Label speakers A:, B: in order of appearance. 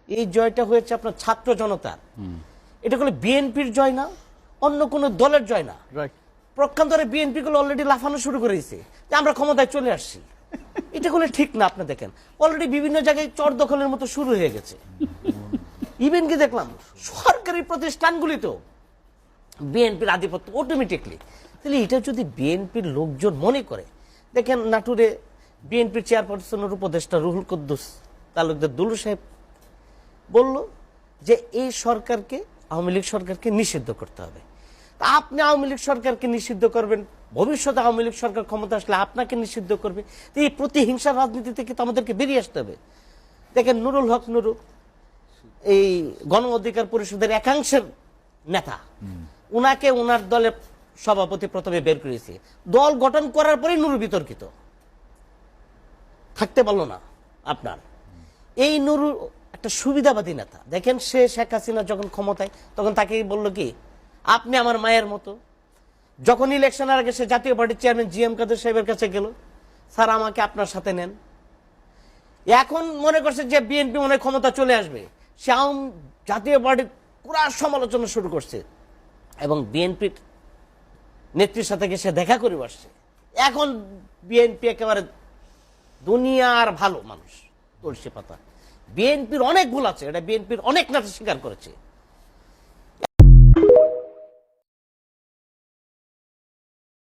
A: এই জয়টা হয়েছে আপনার ছাত্র জনতার। এটা হলো বিএনপির জয় না, অন্য কোনো দলের জয় না। প্রক্ষান্তরে বিএনপি গুলো অলরেডি লাফানো শুরু করেছে যে আমরা ক্ষমতায় চলে আসছি। এটা করলে ঠিক না। আপনি দেখেন অলরেডি বিভিন্ন জায়গায় চর দখলের মতো শুরু হয়ে গেছে। ইভেন কি দেখলাম সরকারি প্রতিষ্ঠানগুলিতেও বিএনপির আধিপত্য অটোমেটিকলি। তাহলে এটা যদি বিএনপির লোকজন মনে করে, দেখেন নাটোরে বিএনপির চেয়ারপারসনের উপদেষ্টা রুহুল কুদ্দুস তালুকদার দুলু সাহেব বলল যে এই সরকারকে, আওয়ামী লীগ সরকারকে নিষিদ্ধ করতে হবে। তা আপনি আওয়ামী লীগ সরকারকে নিষিদ্ধ করবেন, ভবিষ্যতে আওয়ামী লীগ সরকার ক্ষমতা আসলে আপনাকে নিষিদ্ধ করবে। তো এই প্রতিহিংসার রাজনীতি থেকে তো আমাদেরকে বেরিয়ে আসতে হবে। দেখেন নুরুল হক নুরু এই গণ অধিকার পরিষদের একাংশের নেতা, উনাকে উনার দলের সভাপতি প্রথমে বের করেছে। দল গঠন করার পরেই নুরু বিতর্কিত থাকতে পারলো না। আপনার এই নুরু একটা সুবিধাবাদী নেতা। দেখেন সে শেখ হাসিনা যখন ক্ষমতায়, তখন তাকে বলল কি আপনি আমার মায়ের মতো। যখন ইলেকশনের আগে সে জাতীয় পার্টির চেয়ারম্যান জি এম কাদের সাহেবের কাছে গেল, স্যার আমাকে আপনার সাথে নেন। এখন মনে করছে যে বিএনপি মনে ক্ষমতা চলে আসবে, সে জাতীয় পার্টির পুরা সমালোচনা শুরু করছে এবং বিএনপির নেত্রীর সাথে গিয়ে সে দেখা করে বসছে। এখন বিএনপি একেবারে দুনিয়ার ভালো মানুষ, তুলসী পাতা। বিএনপির অনেক ভুল আছে, এটা বিএনপির অনেক নেতা স্বীকার করেছে।